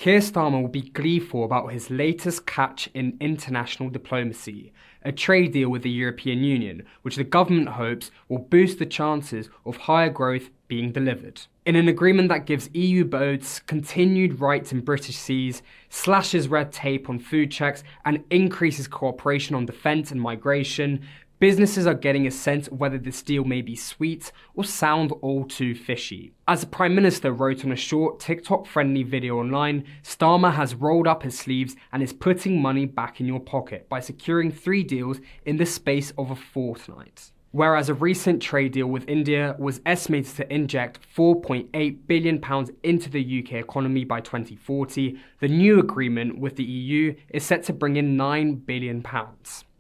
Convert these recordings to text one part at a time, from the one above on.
Keir Starmer will be gleeful about his latest catch in international diplomacy, a trade deal with the European Union, which the government hopes will boost the chances of higher growth being delivered. In an agreement that gives EU boats continued rights in British seas, slashes red tape on food checks, and increases cooperation on defence and migration, businesses are getting a sense of whether this deal may be sweet or sound all too fishy. As the Prime Minister wrote on a short TikTok-friendly video online, Starmer has rolled up his sleeves and is putting money back in your pocket by securing 3 deals in the space of a fortnight. Whereas a recent trade deal with India was estimated to inject £4.8 billion into the UK economy by 2040, the new agreement with the EU is set to bring in £9 billion.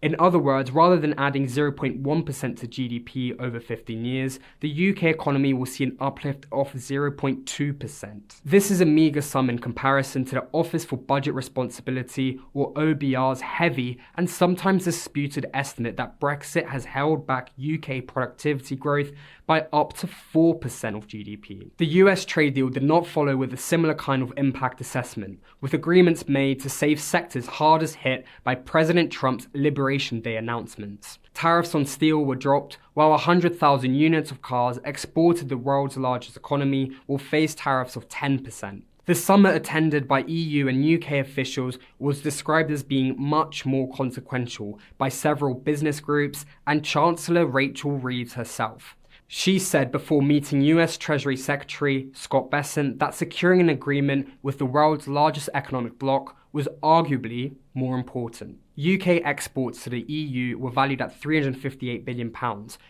In other words, rather than adding 0.1% to GDP over 15 years, the UK economy will see an uplift of 0.2%. This is a meagre sum in comparison to the Office for Budget Responsibility, or OBR's heavy and sometimes disputed estimate that Brexit has held back UK productivity growth by up to 4% of GDP. The US trade deal did not follow with a similar kind of impact assessment, with agreements made to save sectors hardest hit by President Trump's Liberation Day announcements. Tariffs on steel were dropped, while 100,000 units of cars exported to the world's largest economy will face tariffs of 10%. The summit attended by EU and UK officials was described as being much more consequential by several business groups and Chancellor Rachel Reeves herself. She said before meeting US Treasury Secretary Scott Bessent that securing an agreement with the world's largest economic bloc was arguably more important. UK exports to the EU were valued at £358 billion,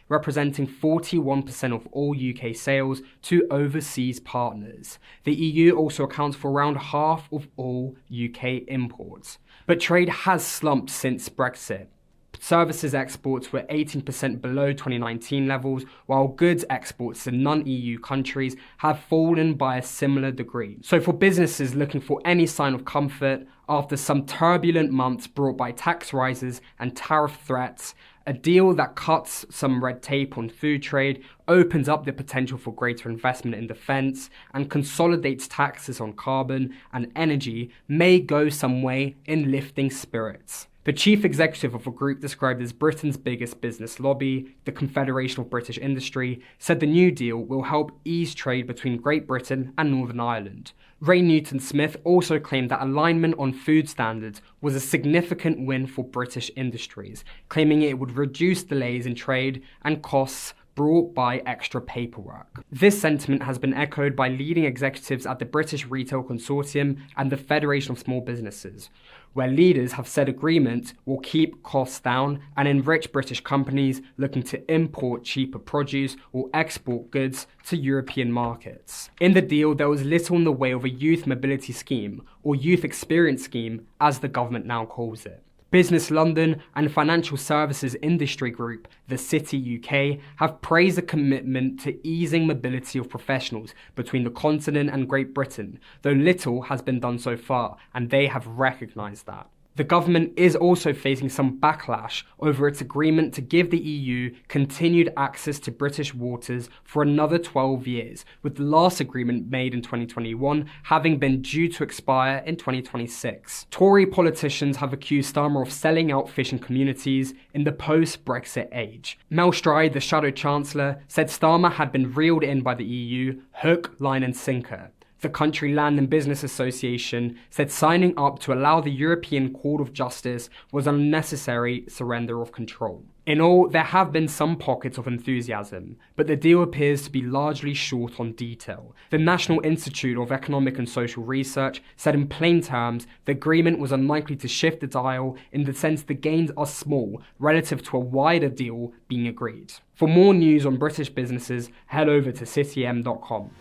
representing 41% of all UK sales to overseas partners. The EU also accounts for around half of all UK imports. But trade has slumped since Brexit. Services exports were 18% below 2019 levels, while goods exports to non-EU countries have fallen by a similar degree. So for businesses looking for any sign of comfort after some turbulent months brought by tax rises and tariff threats, a deal that cuts some red tape on food trade, opens up the potential for greater investment in defence, and consolidates taxes on carbon and energy may go some way in lifting spirits. The chief executive of a group described as Britain's biggest business lobby, the Confederation of British Industry, said the new deal will help ease trade between Great Britain and Northern Ireland. Ray Newton-Smith also claimed that alignment on food standards was a significant win for British industries, claiming it would reduce delays in trade and costs brought by extra paperwork. This sentiment has been echoed by leading executives at the British Retail Consortium and the Federation of Small Businesses, where leaders have said agreement will keep costs down and enrich British companies looking to import cheaper produce or export goods to European markets. In the deal, there was little in the way of a youth mobility scheme, or youth experience scheme as the government now calls it. Business London and financial services industry group, the City UK, have praised the commitment to easing mobility of professionals between the continent and Great Britain, though little has been done so far, and they have recognised that. The government is also facing some backlash over its agreement to give the EU continued access to British waters for another 12 years, with the last agreement made in 2021 having been due to expire in 2026. Tory politicians have accused Starmer of selling out fishing communities in the post-Brexit age. Mel Stride, the Shadow Chancellor, said Starmer had been reeled in by the EU, hook, line and sinker. The Country Land and Business Association said signing up to allow the European Court of Justice was an unnecessary surrender of control. In all, there have been some pockets of enthusiasm, but the deal appears to be largely short on detail. The National Institute of Economic and Social Research said in plain terms the agreement was unlikely to shift the dial in the sense the gains are small relative to a wider deal being agreed. For more news on British businesses, head over to citym.com.